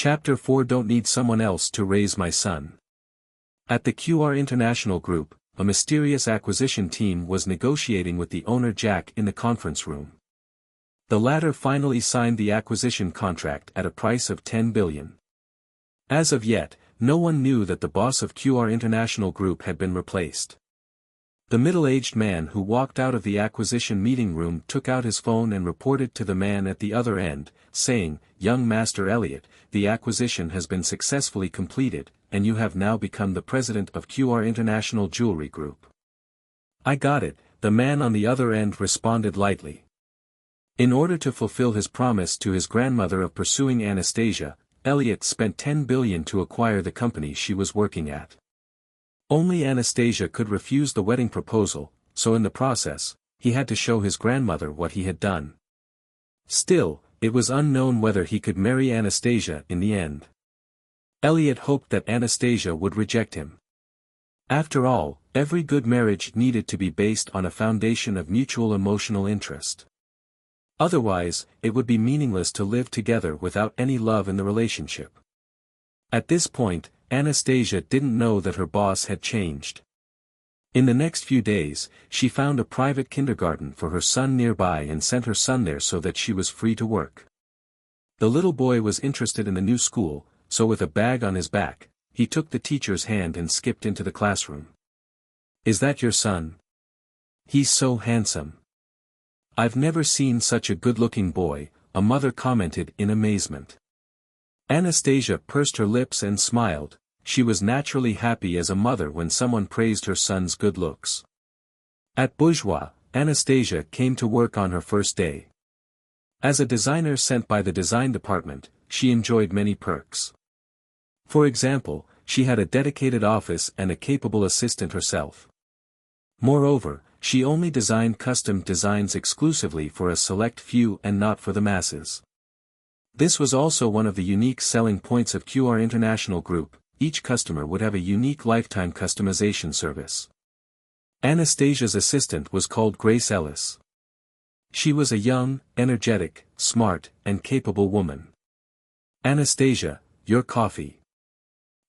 Chapter 4 Don't Need Someone Else to Raise My Son. At the QR International Group, a mysterious acquisition team was negotiating with the owner Jack in the conference room. The latter finally signed the acquisition contract at a price of $10 billion. As of yet, no one knew that the boss of QR International Group had been replaced. The middle-aged man who walked out of the acquisition meeting room took out his phone and reported to the man at the other end, saying, "Young Master Elliot, the acquisition has been successfully completed, and you have now become the president of QR International Jewelry Group." "I got it," the man on the other end responded lightly. In order to fulfill his promise to his grandmother of pursuing Anastasia, Elliot spent $10 billion to acquire the company she was working at. Only Anastasia could refuse the wedding proposal, so in the process, he had to show his grandmother what he had done. Still, it was unknown whether he could marry Anastasia in the end. Elliot hoped that Anastasia would reject him. After all, every good marriage needed to be based on a foundation of mutual emotional interest. Otherwise, it would be meaningless to live together without any love in the relationship. At this point, Anastasia didn't know that her boss had changed. In the next few days, she found a private kindergarten for her son nearby and sent her son there so that she was free to work. The little boy was interested in the new school, so with a bag on his back, he took the teacher's hand and skipped into the classroom. "Is that your son? He's so handsome. I've never seen such a good-looking boy," a mother commented in amazement. Anastasia pursed her lips and smiled. She was naturally happy as a mother when someone praised her son's good looks. At Bourgeois, Anastasia came to work on her first day. As a designer sent by the design department, she enjoyed many perks. For example, she had a dedicated office and a capable assistant herself. Moreover, she only designed custom designs exclusively for a select few and not for the masses. This was also one of the unique selling points of QR International Group. Each customer would have a unique lifetime customization service. Anastasia's assistant was called Grace Ellis. She was a young, energetic, smart, and capable woman. "Anastasia, your coffee."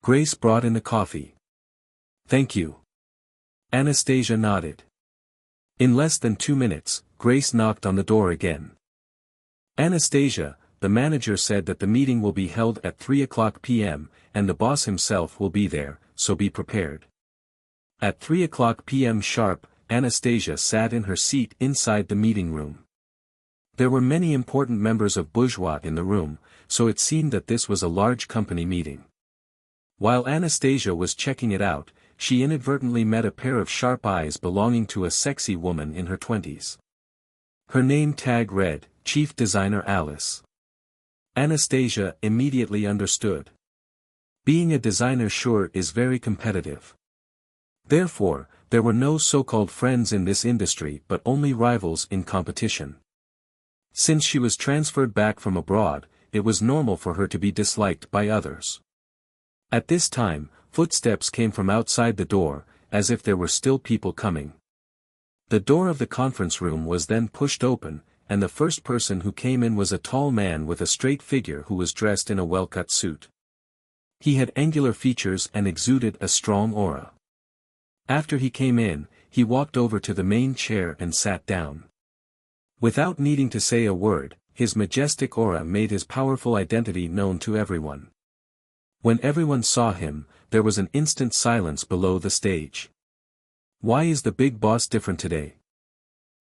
Grace brought in the coffee. "Thank you." Anastasia nodded. In less than 2 minutes, Grace knocked on the door again. "Anastasia, the manager said that the meeting will be held at 3:00 p.m., and the boss himself will be there, so be prepared." At 3:00 p.m. sharp, Anastasia sat in her seat inside the meeting room. There were many important members of Bourgeois in the room, so it seemed that this was a large company meeting. While Anastasia was checking it out, she inadvertently met a pair of sharp eyes belonging to a sexy woman in her 20s. Her name tag read, Chief Designer Alice. Anastasia immediately understood. Being a designer sure is very competitive. Therefore, there were no so-called friends in this industry but only rivals in competition. Since she was transferred back from abroad, it was normal for her to be disliked by others. At this time, footsteps came from outside the door, as if there were still people coming. The door of the conference room was then pushed open, and the first person who came in was a tall man with a straight figure who was dressed in a well-cut suit. He had angular features and exuded a strong aura. After he came in, he walked over to the main chair and sat down. Without needing to say a word, his majestic aura made his powerful identity known to everyone. When everyone saw him, there was an instant silence below the stage. "Why is the big boss different today?"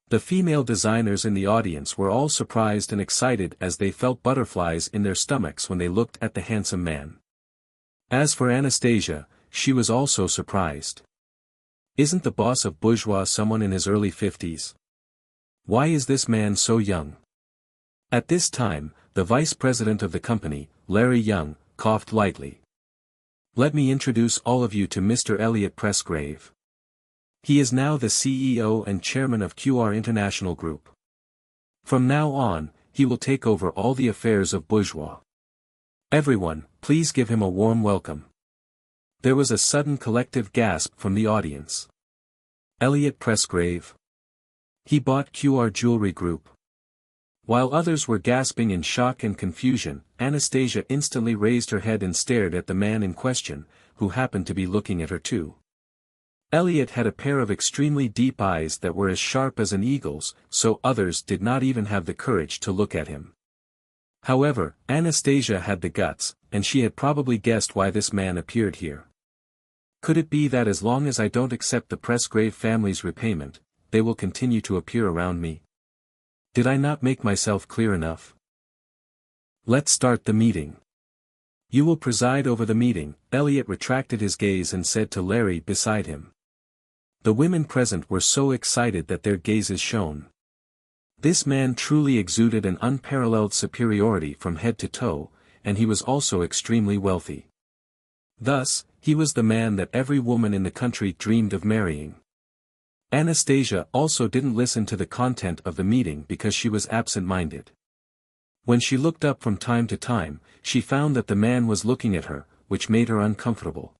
The female designers in the audience were all surprised and excited as they felt butterflies in their stomachs when they looked at the handsome man. As for Anastasia, she was also surprised. Isn't the boss of Bourgeois someone in his early 50s? Why is this man so young? At this time, the vice president of the company, Larry Young, coughed lightly. "Let me introduce all of you to Mr. Elliot Pressgrave. He is now the CEO and chairman of QR International Group. From now on, he will take over all the affairs of Bourgeois. Everyone, please give him a warm welcome." There was a sudden collective gasp from the audience. "Elliot Pressgrave? He bought QR Jewelry Group. While others were gasping in shock and confusion, Anastasia instantly raised her head and stared at the man in question, who happened to be looking at her too. Elliot had a pair of extremely deep eyes that were as sharp as an eagle's, so others did not even have the courage to look at him. However, Anastasia had the guts, and she had probably guessed why this man appeared here. Could it be that as long as I don't accept the Presgrave family's repayment, they will continue to appear around me? Did I not make myself clear enough? Let's start the meeting. You will preside over the meeting. Elliot retracted his gaze and said to Larry beside him. The women present were so excited that their gazes shone. This man truly exuded an unparalleled superiority from head to toe, and he was also extremely wealthy. Thus, he was the man that every woman in the country dreamed of marrying. Anastasia also didn't listen to the content of the meeting because she was absent-minded. When she looked up from time to time, she found that the man was looking at her, which made her uncomfortable.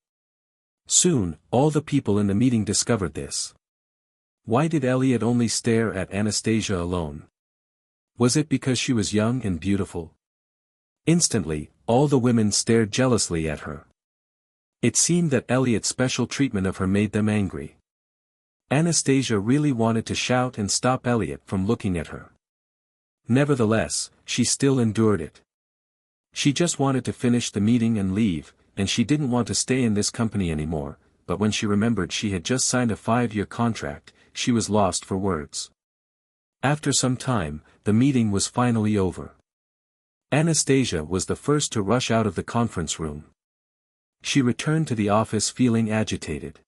Soon, all the people in the meeting discovered this. Why did Elliot only stare at Anastasia alone? Was it because she was young and beautiful? Instantly, all the women stared jealously at her. It seemed that Elliot's special treatment of her made them angry. Anastasia really wanted to shout and stop Elliot from looking at her. Nevertheless, she still endured it. She just wanted to finish the meeting and leave, and she didn't want to stay in this company anymore, but when she remembered she had just signed a 5-year contract, she was lost for words. After some time, the meeting was finally over. Anastasia was the first to rush out of the conference room. She returned to the office feeling agitated.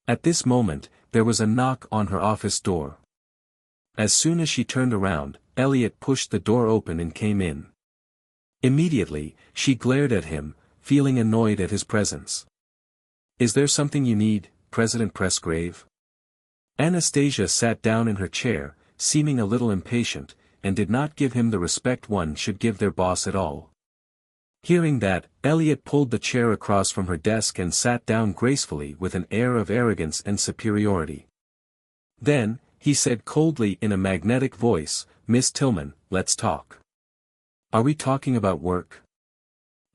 At this moment, there was a knock on her office door. As soon as she turned around, Elliot pushed the door open and came in. Immediately, she glared at him, feeling annoyed at his presence. Is there something you need, President Presgrave? Anastasia sat down in her chair, seeming a little impatient, and did not give him the respect one should give their boss at all. Hearing that, Elliot pulled the chair across from her desk and sat down gracefully with an air of arrogance and superiority. Then, he said coldly in a magnetic voice, Miss Tillman, let's talk. Are we talking about work?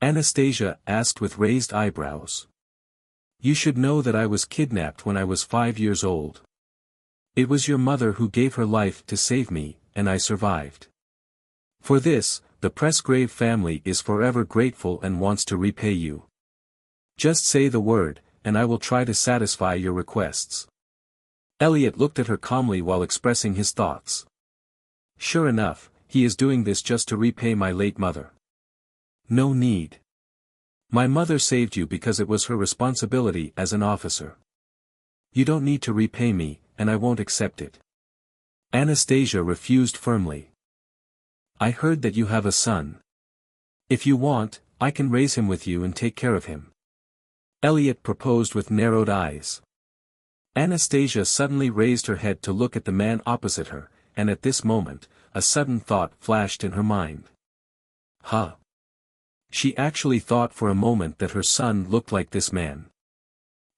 Anastasia asked with raised eyebrows. You should know that I was kidnapped when I was 5 years old. It was your mother who gave her life to save me, and I survived. For this, the Presgrave family is forever grateful and wants to repay you. Just say the word, and I will try to satisfy your requests. Elliot looked at her calmly while expressing his thoughts. Sure enough, he is doing this just to repay my late mother. No need. My mother saved you because it was her responsibility as an officer. You don't need to repay me, and I won't accept it. Anastasia refused firmly. I heard that you have a son. If you want, I can raise him with you and take care of him. Elliot proposed with narrowed eyes. Anastasia suddenly raised her head to look at the man opposite her, and at this moment, a sudden thought flashed in her mind. Huh. She actually thought for a moment that her son looked like this man.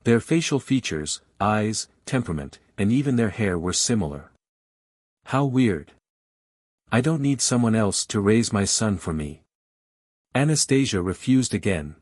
Their facial features, eyes, temperament, and even their hair were similar. How weird. I don't need someone else to raise my son for me. Anastasia refused again.